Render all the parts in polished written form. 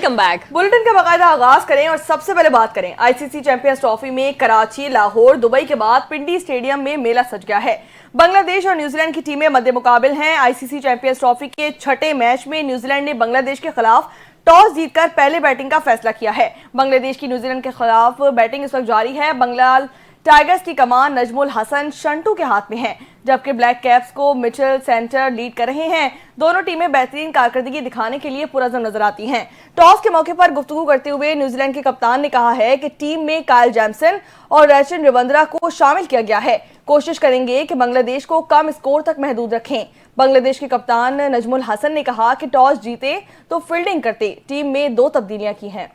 Come back bulletin کا باقاعدہ آغاز کریں اور سب سے پہلے بات کریں آئی سی سی چیمپئنز ٹرافی میں کراچی، لاہور، دبئی کے بعد پنڈی اسٹیڈیم میں میلہ سج گیا ہے۔ بنگلہ دیش اور نیوزی لینڈ کی ٹیمیں مد مقابل ہیں۔ آئی سی سی چیمپئنز ٹرافی کے چھٹے میچ میں نیوزی لینڈ نے بنگلہ دیش کے خلاف ٹاس جیت کر پہلے بیٹنگ کا فیصلہ کیا ہے۔ بنگلہ دیش کی نیوزی لینڈ کے خلاف بیٹنگ اس وقت جاری ہے۔ بنگال ٹائیگرز کی کمان نجم الحسن شنٹو کے ہاتھ میں ہے، جبکہ بلیک کیپس کو مچل سینٹر لیڈ کر رہے ہیں۔ دونوں ٹیمیں بہترین کارکردگی دکھانے کے لیے پرعزم نظر آتی ہیں۔ ٹاس کے موقع پر گفتگو کرتے ہوئے نیوزی لینڈ کے کپتان نے کہا ہے کہ ٹیم میں کائل جیمسن اور ریچن روندرا کو شامل کیا گیا ہے۔ کوشش کریں گے کہ بنگلہ دیش کو کم اسکور تک محدود رکھیں۔ بنگلہ دیش کے کپتان نجم الحسن نے کہا کہ ٹاس جیتے تو فیلڈنگ کرتے۔ ٹیم میں 2 تبدیلیاں کی ہیں۔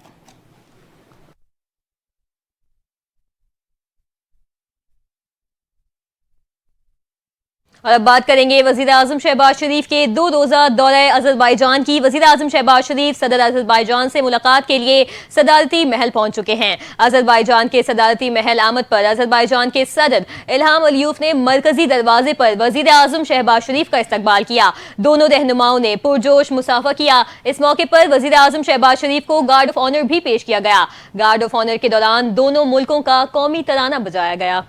اور اب بات کریں گے وزیر اعظم شہباز شریف کے 2 روزہ دورہ آذربائیجان کی۔ وزیر اعظم شہباز شریف صدر آذربائیجان سے ملاقات کے لیے صدارتی محل پہنچ چکے ہیں۔ آذربائیجان کے صدارتی محل آمد پر آذربائیجان کے صدر الہام علیوف نے مرکزی دروازے پر وزیر اعظم شہباز شریف کا استقبال کیا۔ دونوں رہنماؤں نے پرجوش مصافحہ کیا۔ اس موقع پر وزیر اعظم شہباز شریف کو گارڈ آف آنر بھی پیش کیا گیا۔ گارڈ آف آنر کے دوران دونوں ملکوں کا قومی ترانہ بجایا گیا۔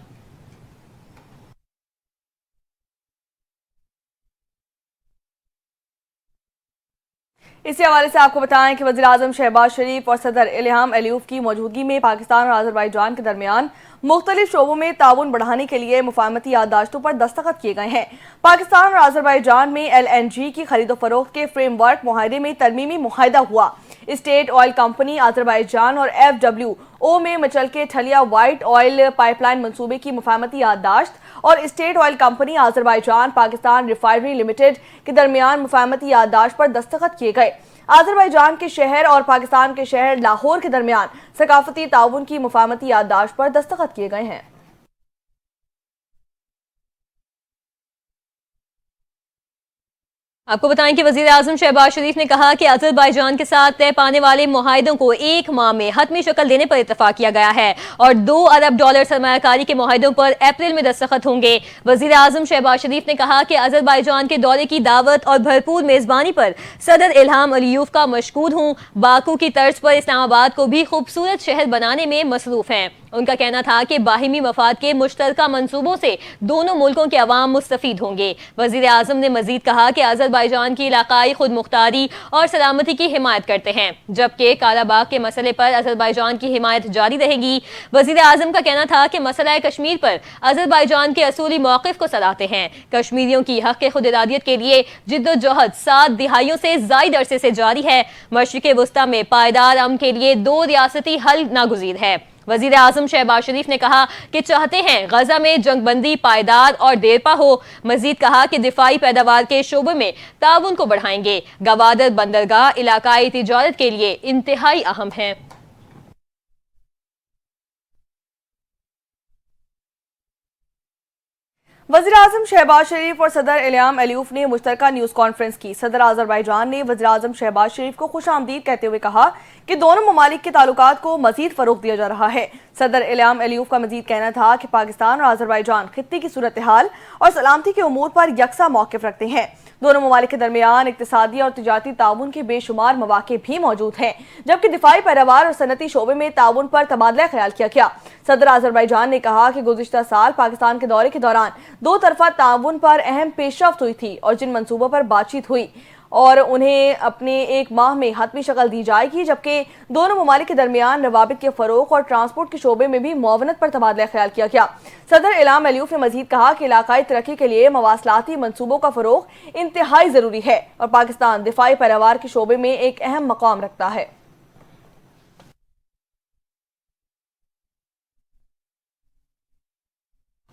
اسی حوالے سے آپ کو بتائیں کہ وزیر اعظم شہباز شریف اور صدر الہام علیوف کی موجودگی میں پاکستان اور آذربائیجان کے درمیان مختلف شعبوں میں تعاون بڑھانے کے لیے مفاہمتی یادداشتوں پر دستخط کیے گئے ہیں۔ پاکستان اور آذربائیجان میں ایل این جی کی خرید و فروخت کے فریم ورک معاہدے میں ترمیمی معاہدہ ہوا۔ اسٹیٹ آئل کمپنی آذربائیجان اور ایف ڈبلیو او میں مچل کے ٹھلیا وائٹ آئل پائپ لائن منصوبے کی مفاہمتی یادداشت اور state oil company Azerbaijan Pakistan refinery limited کے درمیان مفاہمتی یادداشت پر دستخط کیے گئے۔ آذربائیجان کے شہر اور پاکستان کے شہر لاہور کے درمیان ثقافتی تعاون کی مفاہمتی یادداشت پر دستخط کیے گئے ہیں۔ آپ کو بتائیں کہ وزیر اعظم شہباز شریف نے کہا کہ آذربائیجان کے ساتھ طے پانے والے معاہدوں کو 1 ماہ میں حتمی شکل دینے پر اتفاق کیا گیا ہے اور $2 ارب سرمایہ کاری کے معاہدوں پر اپریل میں دستخط ہوں گے۔ وزیر اعظم شہباز شریف نے کہا کہ آذربائیجان کے دورے کی دعوت اور بھرپور میزبانی پر صدر الہام علیوف کا مشکور ہوں۔ باکو کی طرز پر اسلام آباد کو بھی خوبصورت شہر بنانے میں مصروف ہیں۔ ان کا کہنا تھا کہ باہمی مفاد کے مشترکہ منصوبوں سے دونوں ملکوں کے عوام مستفید ہوں گے۔ وزیر اعظم نے مزید کہا کہ آذربائیجان کی علاقائی خود مختاری اور سلامتی کی حمایت کرتے ہیں، جبکہ کارا باغ کے مسئلے پر آذربائیجان کی حمایت جاری رہے گی۔ وزیر اعظم کا کہنا تھا کہ مسئلہ کشمیر پر آذربائیجان کے اصولی موقف کو سراہتے ہیں۔ کشمیریوں کی حق خود ارادیت کے لیے جدوجہد 7 دہائیوں سے زائد عرصے سے جاری ہے۔ مشرق وسطی میں پائیدار امن کے لیے 2 ریاستی حل ناگزیر ہے۔ وزیر اعظم شہباز شریف نے کہا کہ چاہتے ہیں غزہ میں جنگ بندی پائیدار اور دیرپا ہو۔ مزید کہا کہ دفاعی پیداوار کے شعبے میں تعاون کو بڑھائیں گے۔ گوادر بندرگاہ علاقائی تجارت کے لیے انتہائی اہم ہے۔ وزیر اعظم شہباز شریف اور صدر الہام علیوف نے مشترکہ نیوز کانفرنس کی۔ صدر آذربائیجان نے وزیر اعظم شہباز شریف کو خوش آمدید کہتے ہوئے کہا کہ دونوں ممالک کے تعلقات کو مزید فروغ دیا جا رہا ہے۔ صدر الہام علیوف کا مزید کہنا تھا کہ پاکستان اور آذربائیجان خطے کی صورتحال اور سلامتی کے امور پر یکساں موقف رکھتے ہیں۔ دونوں ممالک کے درمیان اقتصادی اور تجارتی تعاون کے بے شمار مواقع بھی موجود ہیں، جبکہ دفاعی پیداوار اور صنعتی شعبے میں تعاون پر تبادلہ خیال کیا گیا۔ صدر آذربائیجان نے کہا کہ گزشتہ سال پاکستان کے دورے کے دوران 2 طرفہ تعاون پر اہم پیش رفت ہوئی تھی اور جن منصوبوں پر بات چیت ہوئی اور انہیں اپنے 1 ماہ میں حتمی شکل دی جائے گی، جبکہ دونوں ممالک کے درمیان روابط کے فروغ اور ٹرانسپورٹ کے شعبے میں بھی معاونت پر تبادلہ خیال کیا گیا۔ صدر الہام علیوف نے مزید کہا کہ علاقائی ترقی کے لیے مواصلاتی منصوبوں کا فروغ انتہائی ضروری ہے اور پاکستان دفاعی پیداوار کے شعبے میں ایک اہم مقام رکھتا ہے۔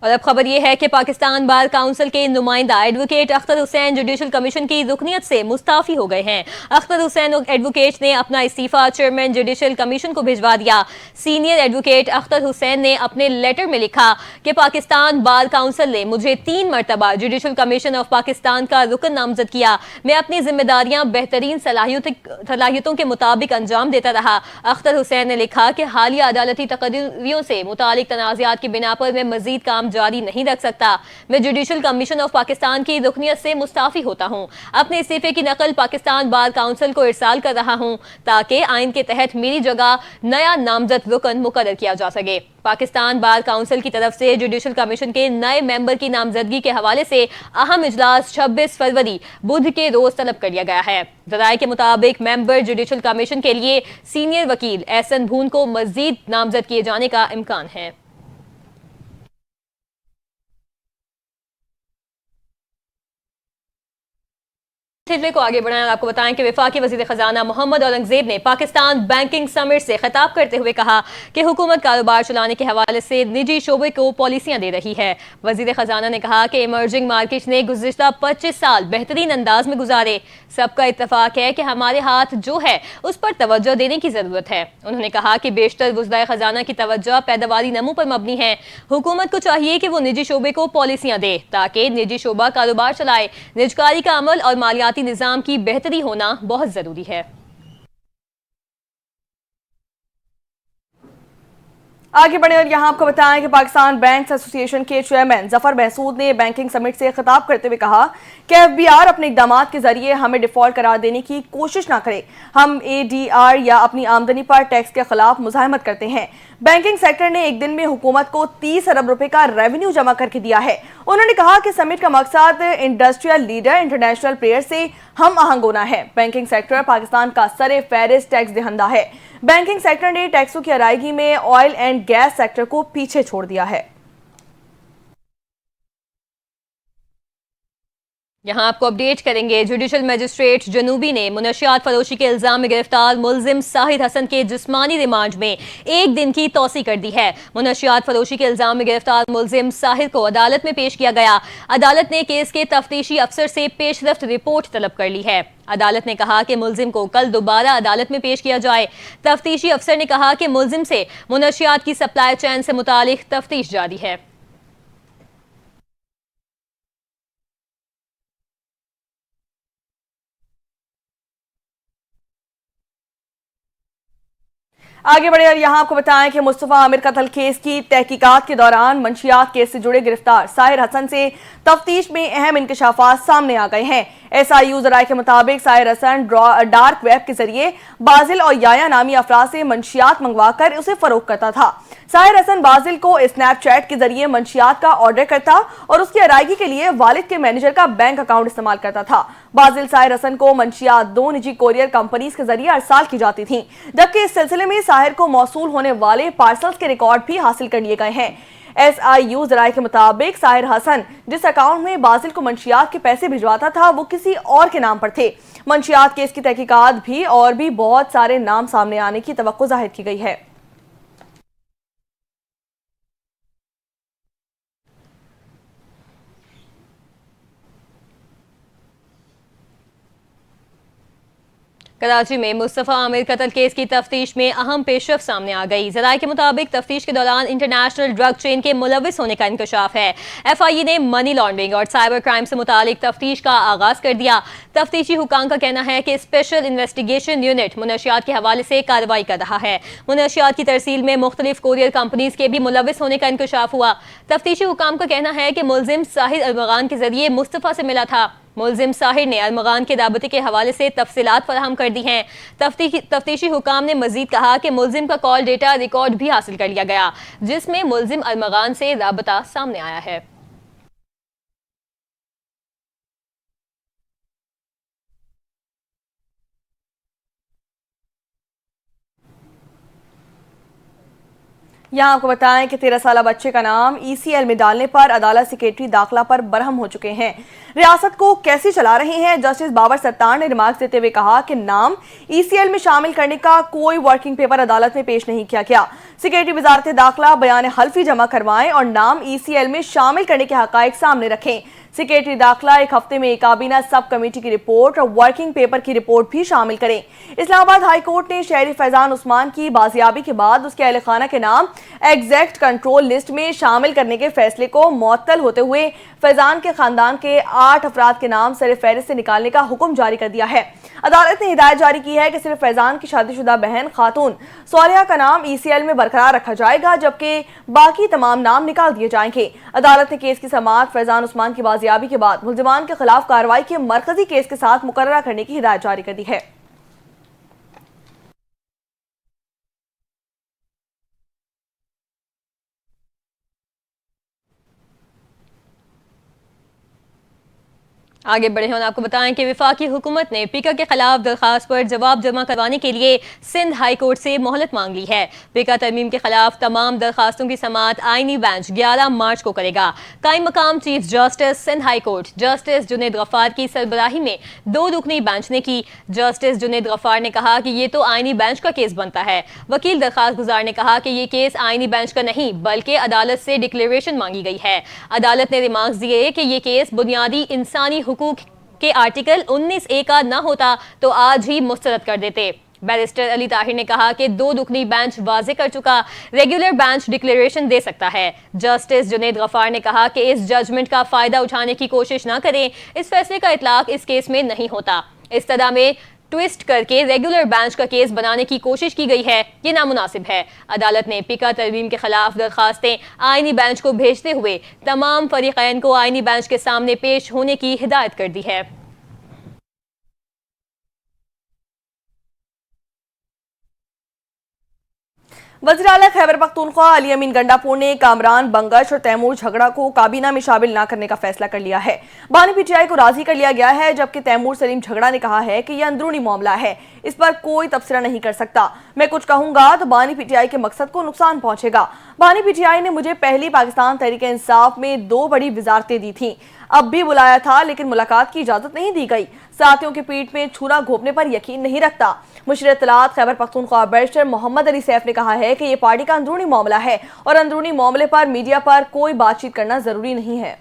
اور اب خبر یہ ہے کہ پاکستان بار کونسل کے نمائندہ advocate Akhtar Hussain judicial commission کی رکنیت سے مستعفی ہو گئے ہیں۔ اختر حسین ایڈوکیٹ نے اپنا استعفیٰ چیئرمین جوڈیشل کمیشن کو بھجوا دیا۔ سینئر ایڈوکیٹ اختر حسین نے اپنے لیٹر میں لکھا کہ پاکستان بار کونسل نے مجھے 3 مرتبہ جوڈیشل کمیشن آف پاکستان کا رکن نامزد کیا۔ میں اپنی ذمہ داریاں بہترین صلاحیتوں کے مطابق انجام دیتا رہا۔ اختر حسین نے لکھا کہ حالیہ عدالتی تقرریوں سے متعلق تنازعات کی بنا پر میں مزید کام جاری نہیں رکھ سکتا۔ میں جوڈیشل کمیشن آف پاکستان کی رکنیت سے مستعفی ہوتا ہوں۔ اپنے استعفے کی نقل پاکستان بار کونسل کو ارسال کر رہا ہوں تاکہ آئین کے تحت میری جگہ نیا نامزد رکن مقرر کیا جا سکے۔ پاکستان بار کونسل کی طرف سے جوڈیشل کمیشن کے نئے ممبر کی نامزدگی کے حوالے سے اہم اجلاس 26 فروری بدھ کے روز طلب کر لیا گیا ہے۔ ذرائع کے مطابق ممبر جوڈیشل کمیشن کے لیے سینئر وکیل احسن بھون کو مزید نامزد کیے جانے کا امکان ہے۔ سلسلے کو آگے بڑھائیں اور آپ کو بتائیں کہ وفاقی وزیر خزانہ محمد اورنگزیب نے پاکستان بینکنگ سمٹ سے خطاب کرتے ہوئے کہا کہ حکومت کاروبار چلانے کے حوالے سے نجی شعبے کو پالیسیاں دے رہی ہے۔ وزیر خزانہ نے کہا کہ ایمرجنگ مارکیٹس نے گزشتہ 25 سال بہترین انداز میں گزارے۔ سب کا اتفاق ہے کہ ہمارے ہاتھ جو ہے اس پر توجہ دینے کی ضرورت ہے۔ انہوں نے کہا کہ بیشتر وزرائے خزانہ کی توجہ پیداواری نمو پر مبنی ہے۔ حکومت کو چاہیے کہ وہ نجی شعبے کو پالیسیاں دے تاکہ نجی شعبہ کاروبار چلائے۔ نجکاری کا عمل اور مالیاتی نظام کی بہتری ہونا بہت ضروری ہے۔ آگے بڑھیں اور یہاں آپ کو بتائیں کہ پاکستان بینکس ایسوسی ایشن کے چیئرمین ظفر محسود نے بینکنگ سمٹ سے خطاب کرتے ہوئے کہا کہ ایف بی آر اپنے اقدامات کے ذریعے ہمیں ڈیفالٹ قرار دینے کی کوشش نہ کرے۔ ہم اے ڈی آر یا اپنی آمدنی پر ٹیکس کے خلاف مزاحمت کرتے ہیں۔ بینکنگ سیکٹر نے ایک دن میں حکومت کو 30 ارب روپے کا ریونیو جمع کر کے دیا ہے۔ انہوں نے کہا کہ سمٹ کا مقصد انڈسٹریل لیڈر انٹرنیشنل پلیئر سے ہم آہنگ ہونا ہے۔ بینکنگ سیکٹر پاکستان کا سر فہرست ٹیکس دہندہ ہے۔ بینکنگ سیکٹر نے ٹیکسوں کی ادائیگی میں آئل اینڈ گیس سیکٹر کو پیچھے چھوڑ دیا ہے۔ یہاں آپ کو اپڈیٹ کریں گے، جوڈیشل میجسٹریٹ جنوبی نے منشیات فروشی کے الزام میں گرفتار ملزم ساحر حسن کے جسمانی ریمانڈ میں 1 دن کی توسیع کر دی ہے۔ منشیات فروشی کے الزام میں گرفتار ملزم ساحر کو عدالت میں پیش کیا گیا۔ عدالت نے کیس کے تفتیشی افسر سے پیش رفت رپورٹ طلب کر لی ہے۔ عدالت نے کہا کہ ملزم کو کل دوبارہ عدالت میں پیش کیا جائے۔ تفتیشی افسر نے کہا کہ ملزم سے منشیات کی سپلائی چین سے متعلق تفتیش جاری ہے۔ آگے بڑھے اور یہاں آپ کو بتائیں کہ مصطفیٰ عامر قتل کیس کی تحقیقات کے دوران منشیات کیس سے جڑے گرفتار ساحر حسن سے تفتیش میں اہم انکشافات سامنے آ گئے ہیں۔ ایس آئی یو ذرائع کے مطابق ساحر حسن ڈارک ویب کے ذریعے بازل اور یایا نامی افراد سے منشیات منگوا کر اسے فروخت کرتا تھا۔ ساحر حسن بازل کو اسنیپ چیٹ کے ذریعے منشیات کا آرڈر کرتا اور اس کی ادائیگی کے لیے والد کے مینیجر کا بینک اکاؤنٹ استعمال کرتا تھا۔ بازل ساحر حسن کو منشیات 2 نجی کوریئر کمپنیز کے ذریعے ارسال کی جاتی تھیں، جبکہ اس سلسلے میں ساحر کو موصول ہونے والے پارسلز کے ریکارڈ بھی حاصل کر لیے گئے ہیں۔ ایس آئی یو ذرائع کے مطابق ساحر حسن جس اکاؤنٹ میں بازل کو منشیات کے پیسے بھجواتا تھا وہ کسی اور کے نام پر تھے۔ منشیات کیس کی تحقیقات بھی اور بھی بہت سارے نام سامنے آنے کی توقع ظاہر کی گئی ہے۔ کراچی میں مصطفیٰ عامر قتل کیس کی تفتیش میں اہم پیش رفت سامنے آ گئی۔ ذرائع کے مطابق تفتیش کے دوران انٹرنیشنل ڈرگ چین کے ملوث ہونے کا انکشاف ہے۔ ایف آئی اے نے منی لانڈرنگ اور سائبر کرائم سے متعلق تفتیش کا آغاز کر دیا۔ تفتیشی حکام کا کہنا ہے کہ اسپیشل انویسٹیگیشن یونٹ منشیات کے حوالے سے کارروائی کر رہا ہے۔ منشیات کی ترسیل میں مختلف کوریئر کمپنیز کے بھی ملوث ہونے کا انکشاف ہوا۔ تفتیشی حکام کا کہنا ہے کہ ملزم ساحر ارمغان کے ذریعے مصطفیٰ سے ملا تھا۔ ملزم ساحر نے ارمغان کے رابطے کے حوالے سے تفصیلات فراہم کر دی ہیں۔ تفتیشی حکام نے مزید کہا کہ ملزم کا کال ڈیٹا ریکارڈ بھی حاصل کر لیا گیا جس میں ملزم ارمغان سے رابطہ سامنے آیا ہے۔ یہاں آپ کو بتائیں کہ 13 سالہ بچے کا نام ای سی ایل میں ڈالنے پر عدالت سیکریٹری داخلہ پر برہم ہو چکے ہیں۔ ریاست کو کیسے چلا رہے ہیں؟ جسٹس بابر ستار نے ریمارکس دیتے ہوئے کہا کہ نام ای سی ایل میں شامل کرنے کا کوئی ورکنگ پیپر عدالت میں پیش نہیں کیا گیا۔ سیکریٹری وزارت داخلہ بیان حلفی جمع کروائیں اور نام ای سی ایل میں شامل کرنے کے حقائق سامنے رکھیں۔ سیکریٹری داخلہ ایک ہفتے میں کابینہ سب کمیٹی کی رپورٹ اور ورکنگ پیپر کی رپورٹ بھی شامل کریں۔ اسلام آباد ہائی کورٹ نے شہری فیضان عثمان کی بازیابی کے بعد اس کے اہل خانہ کے نام ایگزیکٹ کنٹرول لسٹ میں شامل کرنے کے فیصلے کو معطل ہوتے ہوئے فیضان کے خاندان کے 8 افراد کے نام سر فہرست سے نکالنے کا حکم جاری کر دیا ہے۔ عدالت نے ہدایت جاری کی ہے کہ صرف فیضان کی شادی شدہ بہن خاتون صالحہ کا نام ECL میں برقرار رکھا جائے گا، جبکہ باقی تمام نام نکال دیے جائیں گے۔ عدالت نے کیس کی سماعت فیضان عثمان کی بازیابی کے بعد ملزمان کے خلاف کارروائی کے مرکزی کیس کے ساتھ مقررہ کرنے کی ہدایت جاری کر دی ہے۔ آگے بڑھے ہیں اور آپ کو بتائیں کہ وفاقی حکومت نے پیکا کے خلاف درخواست پر جواب جمع کروانے کے لیے سندھ ہائی کورٹ سے مہلت مانگ لی ہے۔ پیکا ترمیم کے خلاف تمام درخواستوں کی سماعت آئینی بینچ 11 مارچ کو کرے گا۔ قائم مقام chief justice Sindh high court justice Junaid Ghaffar کی سربراہی میں 2 رکنی بینچ نے کی۔ جسٹس جنید غفار نے کہا کہ یہ تو آئینی بینچ کا کیس بنتا ہے۔ وکیل درخواست گزار نے کہا کہ یہ کیس آئینی بینچ کا نہیں بلکہ عدالت سے ڈکلیریشن مانگی گئی ہے۔ عدالت نے ریمارکس دیے کہ یہ کیس بنیادی انسانی حقوق کے آرٹیکل 19A کا نہ ہوتا تو آج ہی مسترد کر دیتے۔ بیرسٹر علی طاہر نے کہا کہ 2 رکنی بینچ واضح کر چکا، ریگولر بینچ ڈکلیریشن دے سکتا ہے۔ جسٹس جنید غفار نے کہا کہ اس ججمنٹ کا فائدہ اٹھانے کی کوشش نہ کریں، اس فیصلے کا اطلاق اس کیس میں نہیں ہوتا۔ اس طرح میں ٹویسٹ کر کے ریگولر بینچ کا کیس بنانے کی کوشش کی گئی ہے، یہ نامناسب ہے۔ عدالت نے پیکا ترمیم کے خلاف درخواستیں آئینی بینچ کو بھیجتے ہوئے تمام فریقین کو آئینی بینچ کے سامنے پیش ہونے کی ہدایت کر دی ہے۔ وزیر اعلیٰ خیبر پختونخوا علی امین گنڈاپور نے کامران بنگش اور تیمور جھگڑا کو کابینہ میں شامل نہ کرنے کا فیصلہ کر لیا ہے۔ بانی PTI کو راضی کر لیا گیا ہے، جبکہ تیمور سلیم جھگڑا نے کہا ہے کہ یہ اندرونی معاملہ ہے، اس پر کوئی تبصرہ نہیں کر سکتا۔ میں کچھ کہوں گا تو بانی PTI کے مقصد کو نقصان پہنچے گا۔ بانی PTI نے مجھے پہلی پاکستان تحریک انصاف میں 2 بڑی وزارتیں دی تھیں، اب بھی بلایا تھا لیکن ملاقات کی اجازت نہیں دی گئی۔ ساتھیوں کی پیٹھ میں چھرا گھونپنے پر یقین نہیں رکھتا۔ مشیر اطلاعات خیبر پختونخوا بیرسٹر محمد علی سیف نے کہا ہے کہ یہ پارٹی کا اندرونی معاملہ ہے اور اندرونی معاملے پر میڈیا پر کوئی بات چیت کرنا ضروری نہیں ہے۔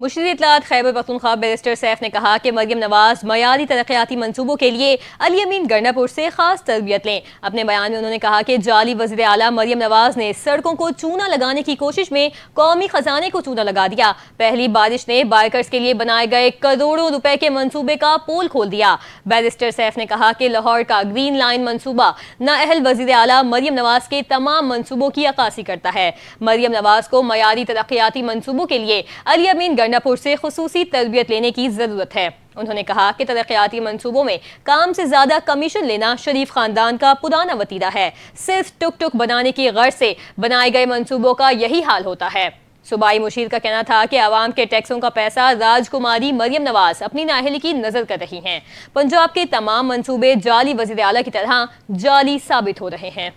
مشیر اطلاعات خیبر پختونخوا بیرسٹر سیف نے کہا کہ مریم نواز معیاری ترقیاتی منصوبوں کے لیے علی امین گنڈاپور سے خاص تربیت لیں۔ اپنے بیان میں انہوں نے کہا کہ جعلی وزیر اعلیٰ مریم نواز نے سڑکوں کو چونا لگانے کی کوشش میں قومی خزانے کو چونا لگا دیا۔ پہلی بارش نے بائیکرز کے لیے بنائے گئے کروڑوں روپے کے منصوبے کا پول کھول دیا۔ بیرسٹر سیف نے کہا کہ لاہور کا گرین لائن منصوبہ نااہل وزیر اعلیٰ مریم نواز کے تمام منصوبوں کی عکاسی کرتا ہے۔ مریم نواز کو معیاری ترقیاتی منصوبوں کے لیے علی امین گنڈاپور سے خصوصی تربیت لینے کی ضرورت ہے۔ انہوں نے کہا کہ ترقیاتی منصوبوں میں کام سے زیادہ کمیشن لینا شریف خاندان کا پرانا وتیرہ ہے۔ صرف ٹک ٹک بنانے کی غرض سے بنائے گئے منصوبوں کا یہی حال ہوتا ہے۔ صوبائی مشیر کا کہنا تھا کہ عوام کے ٹیکسوں کا پیسہ راج کماری مریم نواز اپنی نااہلی کی نظر کر رہی ہیں۔ پنجاب کے تمام منصوبے جعلی وزیر اعلیٰ کی طرح جعلی ثابت ہو رہے ہیں۔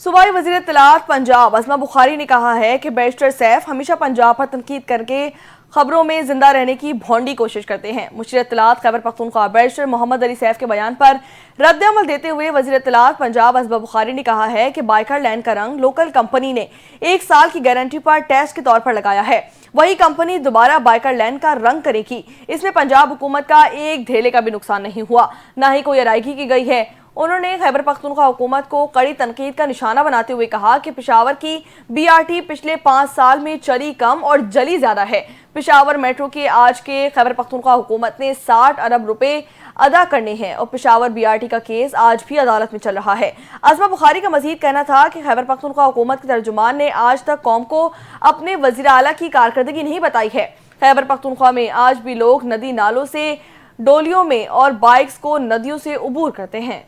صوبائی وزیر اطلاعات پنجاب اسما بخاری نے کہا ہے کہ بیرسٹر سیف ہمیشہ پنجاب پر تنقید کر کے خبروں میں زندہ رہنے کی بھونڈی کوشش کرتے ہیں۔ مشیر اطلاعات خیبر پختونخوا بیرسٹر محمد علی سیف کے بیان پر رد عمل دیتے ہوئے وزیر اطلاعات پنجاب اسما بخاری نے کہا ہے کہ بائیکر لینڈ کا رنگ لوکل کمپنی نے 1 سال کی گارنٹی پر ٹیسٹ کے طور پر لگایا ہے، وہی کمپنی دوبارہ بائیکر لینڈ کا رنگ کرے گی۔ اس میں پنجاب حکومت کا ایک دھیلے کا بھی نقصان نہیں ہوا، نہ ہی کوئی ادائیگی کی گئی ہے۔ انہوں نے خیبر پختونخوا حکومت کو کڑی تنقید کا نشانہ بناتے ہوئے کہا کہ پشاور کی BRT پچھلے 5 سال میں چلی کم اور جلی زیادہ ہے۔ پشاور میٹرو کے آج کے خیبر پختونخوا حکومت نے 60 ارب روپے ادا کرنے ہیں اور پشاور BRT کا کیس آج بھی عدالت میں چل رہا ہے۔ اسما بخاری کا مزید کہنا تھا کہ خیبر پختونخوا حکومت کے ترجمان نے آج تک قوم کو اپنے وزیر اعلیٰ کی کارکردگی نہیں بتائی ہے۔ خیبر پختونخوا میں آج بھی لوگ ندی نالوں سے ڈولیوں میں اور بائکس کو ندیوں سے عبور کرتے ہیں۔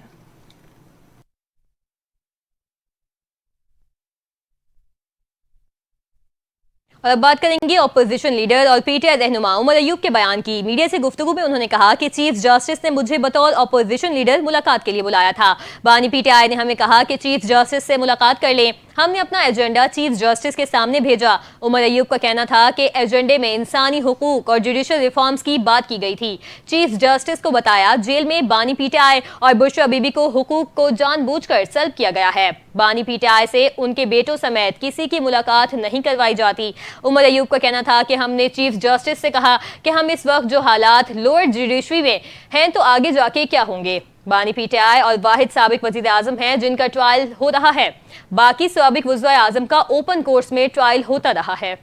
اور اب بات کریں گے اپوزیشن لیڈر اور PTI رہنما عمر ایوب کے بیان کی۔ میڈیا سے گفتگو میں انہوں نے کہا کہ چیف جسٹس نے مجھے بطور اپوزیشن لیڈر ملاقات کے لیے بلایا تھا۔ بانی PTI نے ہمیں کہا کہ چیف جسٹس سے ملاقات کر لیں، ہم نے اپنا ایجنڈا چیف جسٹس کے سامنے بھیجا۔ عمر ایوب کا کہنا تھا کہ ایجنڈے میں انسانی حقوق اور جوڈیشل ریفارمز کی بات کی گئی تھی۔ چیف جسٹس کو بتایا جیل میں بانی PTI اور بشرا بی بی کو حقوق کو جان بوجھ کر سلب کیا گیا ہے۔ بانی PTI سے ان کے بیٹوں سمیت کسی کی ملاقات نہیں کروائی جاتی۔ عمر ایوب کا کہنا تھا کہ ہم نے چیف جسٹس سے کہا کہ ہم اس وقت جو حالات لوئر جوڈیشری میں ہیں تو آگے جا کے کیا ہوں گے۔ بانی پی ٹی آئی اور واحد سابق وزیر اعظم ہیں جن کا ٹرائل ہو رہا ہے. باقی سابق وزراء اعظم کا اوپن کورس میں ٹرائل ہوتا رہا ہے.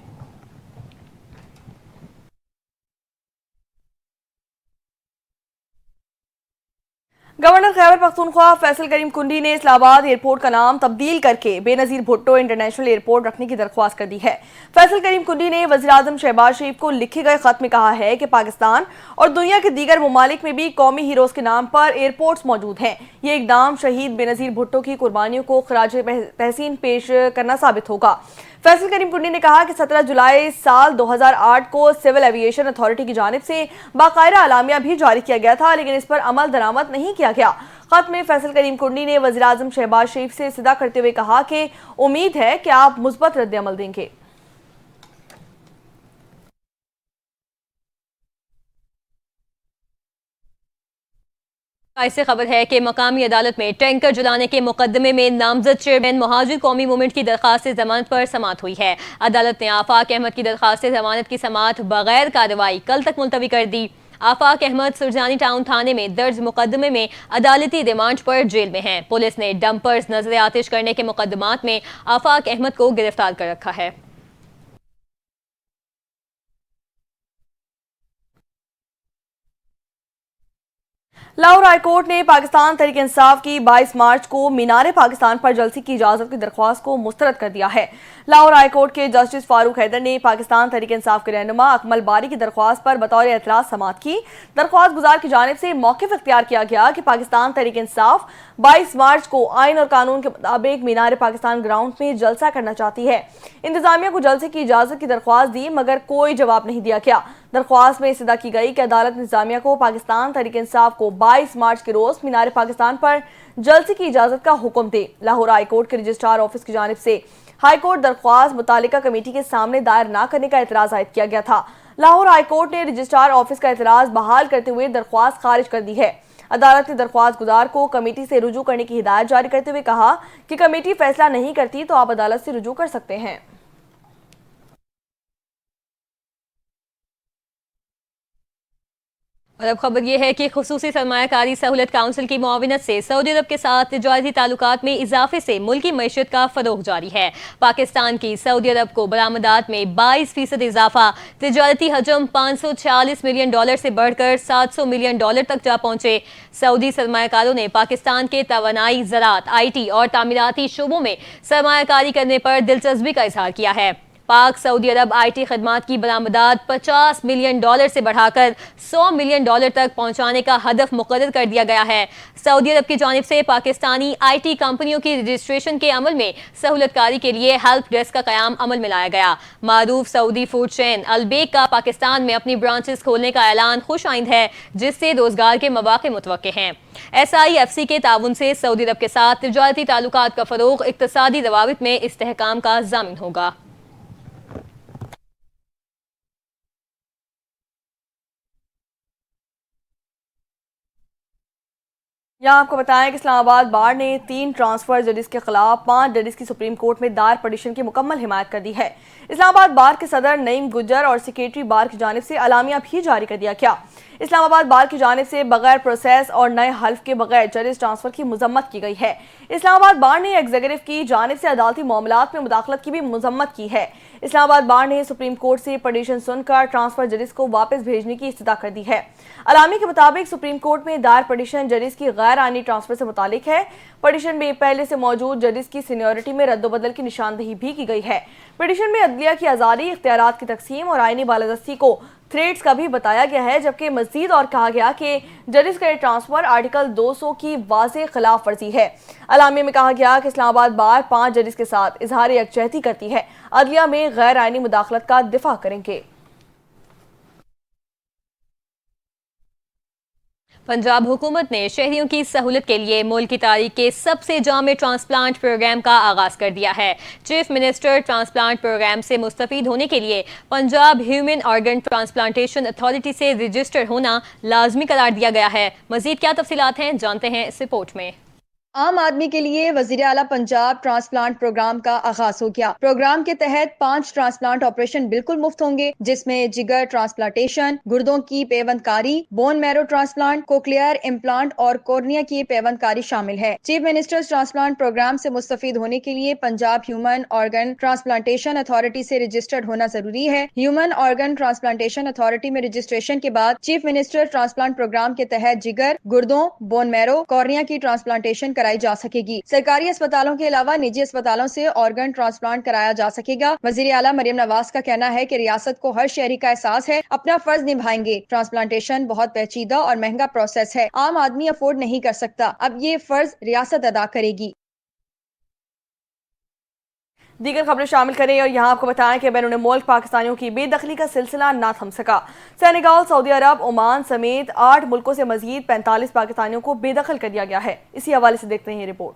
گورنر خیبر پختونخوا فیصل کریم کنڈی نے اسلام آباد ایئرپورٹ کا نام تبدیل کر کے بے نظیر بھٹو انٹرنیشنل ایئرپورٹ رکھنے کی درخواست کر دی ہے. فیصل کریم کنڈی نے وزیر اعظم شہباز شریف کو لکھے گئے خط میں کہا ہے کہ پاکستان اور دنیا کے دیگر ممالک میں بھی قومی ہیروز کے نام پر ایئرپورٹس موجود ہیں. یہ اقدام شہید بے نظیر بھٹو کی قربانیوں کو خراج تحسین پیش کرنا ثابت ہوگا. فیصل کریم کنڈی نے کہا کہ 17 جولائی سال 2008 کو سول ایویشن اتھارٹی کی جانب سے باقاعدہ اعلامیہ بھی جاری کیا گیا تھا لیکن اس پر عمل درآمد نہیں کیا گیا. خط میں فیصل کریم کنڈی نے وزیر اعظم شہباز شریف سے صدا کرتے ہوئے کہا کہ امید ہے کہ آپ مثبت رد عمل دیں گے. ایسی خبر ہے کہ مقامی عدالت میں ٹینکر جلانے کے مقدمے میں نامزد چیئرمین مہاجر قومی موومنٹ کی درخواست ضمانت پر سماعت ہوئی ہے. عدالت نے آفاق احمد کی درخواست ضمانت کی سماعت بغیر کارروائی کل تک ملتوی کر دی. آفاق احمد سرجانی ٹاؤن تھانے میں درج مقدمے میں عدالتی ریمانڈ پر جیل میں ہیں. پولیس نے ڈمپرز نظر آتش کرنے کے مقدمات میں آفاق احمد کو گرفتار کر رکھا ہے. لاہور ہائی کورٹ نے پاکستان تحریک انصاف کی 22 مارچ کو مینار پاکستان پر جلسے کی اجازت کی درخواست کو مسترد کر دیا ہے. لاہور ہائی کورٹ کے جسٹس فاروق حیدر نے پاکستان تحریک انصاف کے رہنما اکمل باری کی درخواست پر بطور اعتراض سماعت کی. درخواست گزار کی جانب سے موقف اختیار کیا گیا کہ پاکستان تحریک انصاف 22 مارچ کو آئین اور قانون کے مطابق مینار پاکستان گراؤنڈ میں جلسہ کرنا چاہتی ہے. انتظامیہ کو جلسے کی اجازت کی درخواست دی مگر کوئی جواب نہیں دیا گیا. درخواست میں استدعا کی گئی کہ عدالت انتظامیہ کو پاکستان تحریک انصاف کو 22 مارچ کے روز مینار پاکستان پر جلسے کی اجازت کا حکم دے. لاہور ہائی کورٹ کے رجسٹرار آفس کی جانب سے ہائی کورٹ درخواست متعلقہ کمیٹی کے سامنے دائر نہ کرنے کا اعتراض عائد کیا گیا تھا. لاہور ہائی کورٹ نے رجسٹرار آفس کا اعتراض بحال کرتے ہوئے درخواست خارج کر دی ہے. عدالت نے درخواست گزار کو کمیٹی سے رجوع کرنے کی ہدایت جاری کرتے ہوئے کہا کہ کمیٹی فیصلہ نہیں کرتی تو آپ عدالت سے رجوع کر سکتے ہیں. اور اب خبر یہ ہے کہ خصوصی سرمایہ کاری سہولت کونسل کی معاونت سے سعودی عرب کے ساتھ تجارتی تعلقات میں اضافے سے ملکی معیشت کا فروغ جاری ہے. پاکستان کی سعودی عرب کو برآمدات میں 22% اضافہ، تجارتی حجم $546 ملین سے بڑھ کر $700 ملین تک جا پہنچے. سعودی سرمایہ کاروں نے پاکستان کے توانائی، زراعت، آئی ٹی اور تعمیراتی شعبوں میں سرمایہ کاری کرنے پر دلچسپی کا اظہار کیا ہے. پاک سعودی عرب آئی ٹی خدمات کی برآمدات $50 ملین سے بڑھا کر $100 ملین تک پہنچانے کا ہدف مقرر کر دیا گیا ہے. سعودی عرب کی جانب سے پاکستانی آئی ٹی کمپنیوں کی رجسٹریشن کے عمل میں سہولت کاری کے لیے ہیلپ ڈیسک کا قیام عمل میں لایا گیا. معروف سعودی فوڈ چین البیک کا پاکستان میں اپنی برانچز کھولنے کا اعلان خوش آئند ہے جس سے روزگار کے مواقع متوقع ہیں. SIFC کے تعاون سے سعودی عرب کے ساتھ تجارتی تعلقات کا فروغ اقتصادی روابط میں استحکام کا ضامن ہوگا. یہاں آپ کو بتائیں کہ اسلام آباد بار نے 3 ٹرانسفر ججز کے خلاف 5 ججز کی سپریم کورٹ میں دار پٹیشن کی مکمل حمایت کر دی ہے. اسلام آباد بار کے صدر نعیم گجر اور سیکریٹری بار کی جانب سے اعلامیہ بھی جاری کر دیا گیا. اسلام آباد بار کی جانب سے بغیر پروسیس اور نئے حلف کے بغیر ججز ٹرانسفر کی مذمت کی گئی ہے. اسلام آباد بار نے ایگزیکٹو کی جانب سے عدالتی معاملات میں مداخلت کی بھی مذمت کی ہے. اسلام آباد بار نے سپریم کورٹ سے پٹیشن سن کر ٹرانسفر ججز کو واپس بھیجنے کی استدعا کر دی ہے. اعلامیہ کے مطابق سپریم کورٹ میں دائر پٹیشن ججز کی غیر آئینی ٹرانسفر سے متعلق ہے. پٹیشن میں پہلے سے موجود ججز کی سینیورٹی میں رد و بدل کی نشاندہی بھی کی گئی ہے. پٹیشن میں عدلیہ کی آزادی، اختیارات کی تقسیم اور آئینی بالادستی کو تھریٹس کا بھی بتایا گیا ہے، جبکہ مزید اور کہا گیا کہ ججز کا ٹرانسفر آرٹیکل 200 کی واضح خلاف ورزی ہے. اعلامیہ میں کہا گیا کہ اسلام آباد بار 5 ججز کے ساتھ اظہار یکجہتی کرتی ہے، عدلیہ میں غیر آئینی مداخلت کا دفاع کریں گے. پنجاب حکومت نے شہریوں کی سہولت کے لیے ملک کی تاریخ کے سب سے جامع ٹرانسپلانٹ پروگرام کا آغاز کر دیا ہے. چیف منسٹر ٹرانسپلانٹ پروگرام سے مستفید ہونے کے لیے Punjab human organ transplantation authority سے رجسٹر ہونا لازمی قرار دیا گیا ہے. مزید کیا تفصیلات ہیں جانتے ہیں اس رپورٹ میں. عام آدمی کے لیے وزیر اعلیٰ پنجاب ٹرانسپلانٹ پروگرام کا آغاز ہو گیا۔ پروگرام کے تحت 5 ٹرانسپلانٹ آپریشن بالکل مفت ہوں گے، جس میں جگر ٹرانسپلانٹیشن، گردوں کی پیوند کاری، بون میرو ٹرانسپلانٹ، کوکلیئر امپلانٹ اور کورنیا کی پیوند کاری شامل ہے۔ چیف منسٹر ٹرانسپلانٹ پروگرام سے مستفید ہونے کے لیے Punjab human organ transplantation authority سے رجسٹرڈ ہونا ضروری ہے۔ ہیومن آرگن ٹرانسپلانٹیشن اتھارٹی میں رجسٹریشن کے بعد چیف منسٹر ٹرانسپلانٹ پروگرام کے تحت جگر، گردوں، بون میرو، کورنیا کی ٹرانسپلانٹیشن کرائی جا سکے گی۔ سرکاری اسپتالوں کے علاوہ نجی اسپتالوں سے آرگن ٹرانسپلانٹ کرایا جا سکے گا۔ وزیر اعلیٰ مریم نواز کا کہنا ہے کہ ریاست کو ہر شہری کا احساس ہے، اپنا فرض نبھائیں گے۔ ٹرانسپلانٹیشن بہت پیچیدہ اور مہنگا پروسیس ہے، عام آدمی افورڈ نہیں کر سکتا، اب یہ فرض ریاست ادا کرے گی۔ دیگر خبریں شامل کریں اور یہاں آپ کو بتائیں کہ بیرون ملک پاکستانیوں کی بے دخلی کا سلسلہ نہ تھم سکا۔ سینیگال، سعودی عرب، عمان سمیت 8 ملکوں سے مزید 45 پاکستانیوں کو بے دخل کر دیا گیا ہے۔ اسی حوالے سے دیکھتے ہیں یہ رپورٹ۔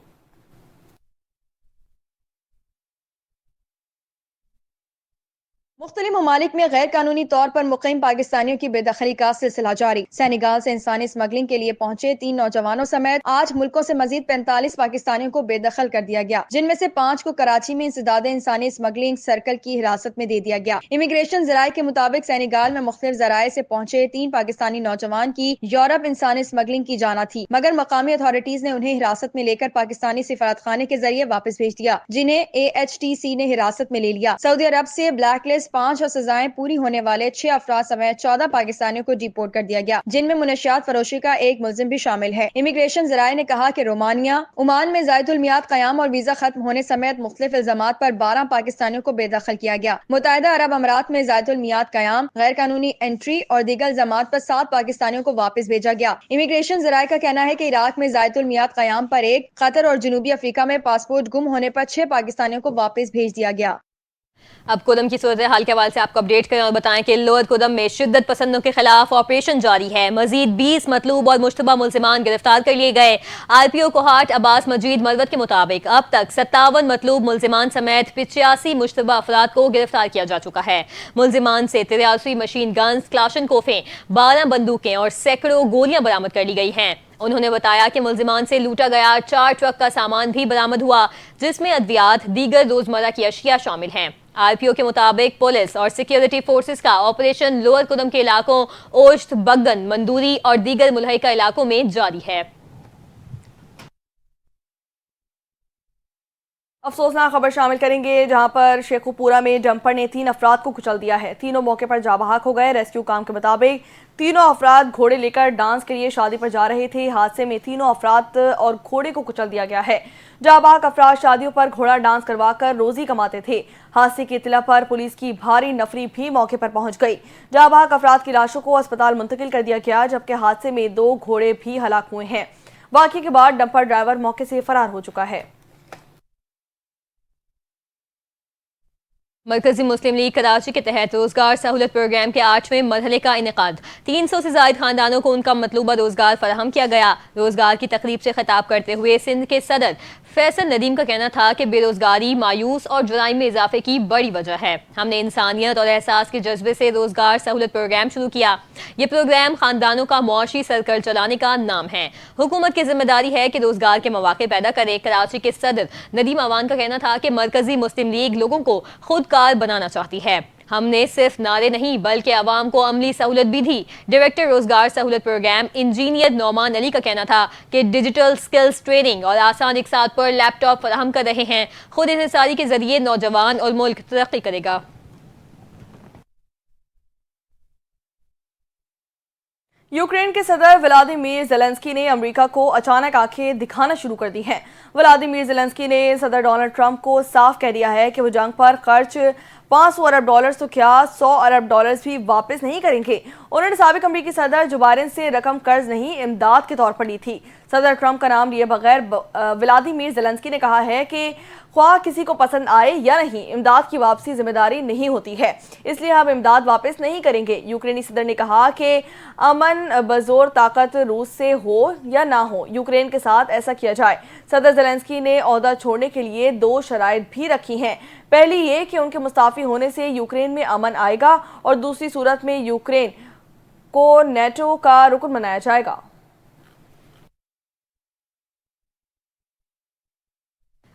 مختلف ممالک میں غیر قانونی طور پر مقیم پاکستانیوں کی بے دخلی کا سلسلہ جاری۔ سینیگال سے انسانی اسمگلنگ کے لیے پہنچے 3 نوجوانوں سمیت 8 ملکوں سے مزید 45 پاکستانیوں کو بے دخل کر دیا گیا، جن میں سے 5 کو کراچی میں انسداد انسانی اسمگلنگ سرکل کی حراست میں دے دیا گیا۔ امیگریشن ذرائع کے مطابق سینیگال میں مختلف ذرائع سے پہنچے 3 پاکستانی نوجوان کی یورپ انسانی اسمگلنگ کی جانا تھی، مگر مقامی اتھارٹیز نے انہیں حراست میں لے کر پاکستانی سفارت خانے کے ذریعے واپس بھیج دیا، جنہیں AHTC نے حراست میں لے لیا۔ سعودی عرب سے بلیک لسٹ 5 اور سزائیں پوری ہونے والے 6 افراد سمیت 14 پاکستانیوں کو ڈیپورٹ کر دیا گیا، جن میں منشیات فروشی کا ایک ملزم بھی شامل ہے۔ امیگریشن ذرائع نے کہا کہ رومانیہ، عمان میں زائد المیعاد قیام اور ویزا ختم ہونے سمیت مختلف الزامات پر 12 پاکستانیوں کو بے دخل کیا گیا۔ متحدہ عرب امارات میں زائد المیعاد قیام، غیر قانونی انٹری اور دیگر الزامات پر 7 پاکستانیوں کو واپس بھیجا گیا۔ امیگریشن ذرائع کا کہنا ہے کہ عراق میں زائد المیعاد قیام پر 1، قطر اور جنوبی افریقہ میں پاسپورٹ گم ہونے پر 6 پاکستانیوں کو واپس بھیج دیا گیا۔ اب کودم کی صورتحال کے حوالے سے آپ کو اپڈیٹ کریں اور بتائیں کہ لوور کودم میں شدت پسندوں کے خلاف آپریشن جاری ہے۔ مزید 20 مطلوب اور مشتبہ ملزمان گرفتار کر لیے گئے۔ RPO کوہاٹ عباس مجید مروت کے مطابق اب تک 57 مطلوب ملزمان سمیت 85 مشتبہ افراد کو گرفتار کیا جا چکا ہے۔ ملزمان سے 83 مشین گنز، کلاشن کوفیں، 12 بندوقیں اور سینکڑوں گولیاں برآمد کر لی گئی ہیں۔ انہوں نے بتایا کہ ملزمان سے لوٹا گیا 4 ٹرک کا سامان بھی برآمد ہوا، جس میں ادویات، دیگر روزمرہ کی اشیاء شامل ہیں۔ RPO کے مطابق پولیس اور سیکیورٹی فورسز کا آپریشن لوور کودم کے علاقوں اوشت، بگن، مندوری اور دیگر ملحقہ علاقوں میں جاری ہے۔ افسوسناک خبر شامل کریں گے، جہاں پر شیخو پورہ میں ڈمپر نے 3 افراد کو کچل دیا ہے۔ تینوں موقع پر جاں بحق ہو گئے۔ ریسکیو کام کے مطابق تینوں افراد گھوڑے لے کر ڈانس کے لیے شادی پر جا رہے تھے۔ حادثے میں تینوں افراد اور گھوڑے کو کچل دیا گیا ہے۔ جاں بحق افراد شادیوں پر گھوڑا ڈانس کروا کر روزی کماتے تھے۔ حادثے کی اطلاع پر پولیس کی بھاری نفری بھی موقع پر پہنچ گئی۔ جاں بحق افراد کی لاشوں کو اسپتال منتقل کر دیا گیا، جبکہ حادثے میں 2 گھوڑے بھی ہلاک ہوئے ہیں۔ واقعے کے بعد ڈمپر ڈرائیور موقع سے فرار ہو چکا ہے۔ مرکزی مسلم لیگ کراچی کے تحت روزگار سہولت پروگرام کے 8ویں مرحلے کا انعقاد۔ 300 سے زائد خاندانوں کو ان کا مطلوبہ روزگار فراہم کیا گیا۔ روزگار کی تقریب سے خطاب کرتے ہوئے سندھ کے صدر فیصل ندیم کا کہنا تھا کہ بے روزگاری مایوس اور جرائم میں اضافے کی بڑی وجہ ہے۔ ہم نے انسانیت اور احساس کے جذبے سے روزگار سہولت پروگرام شروع کیا۔ یہ پروگرام خاندانوں کا معاشی سرکل چلانے کا نام ہے۔ حکومت کی ذمہ داری ہے کہ روزگار کے مواقع پیدا کرے۔ کراچی کے صدر ندیم اوان کا کہنا تھا کہ مرکزی مسلم لیگ لوگوں کو خود کار بنانا چاہتی ہے۔ ہم نے صرف نعرے نہیں بلکہ عوام کو عملی سہولت بھی دی۔ ڈائریکٹر روزگار سہولت پروگرام انجینئر نعمان علی کا کہنا تھا کہ ڈیجیٹل سکلز ٹریننگ اور آسان اقساط پر لیپ ٹاپ فراہم کر رہے ہیں۔ خود انحصاری کے ذریعے نوجوان اور ملک ترقی کرے گا۔ یوکرین کے صدر ولادیمیر زیلنسکی نے امریکہ کو اچانک آنکھیں دکھانا شروع کر دی ہیں۔ ولادیمیر زیلنسکی نے صدر ڈونلڈ ٹرمپ کو صاف کہہ دیا ہے کہ وہ جنگ پر خرچ 500 ارب ڈالرز تو کیا 100 ارب ڈالرز بھی واپس نہیں کریں گے۔ انہوں نے سابق امریکی صدر جو بائیڈن سے رقم قرض نہیں امداد کے طور پر لی تھی۔ صدر ٹرمپ کا نام لیے بغیر ولادیمیر زیلنسکی نے کہا ہے کہ خواہ کسی کو پسند آئے یا نہیں، امداد کی واپسی ذمہ داری نہیں ہوتی ہے، اس لیے ہم امداد واپس نہیں کریں گے۔ یوکرینی صدر نے کہا کہ امن بزور طاقت روس سے ہو یا نہ ہو، یوکرین کے ساتھ ایسا کیا جائے۔ صدر زیلنسکی نے عہدہ چھوڑنے کے لیے 2 شرائط بھی رکھی ہیں۔ پہلی یہ کہ ان کے مستعفی ہونے سے یوکرین میں امن آئے گا، اور دوسری صورت میں یوکرین کو نیٹو کا رکن بنایا جائے گا۔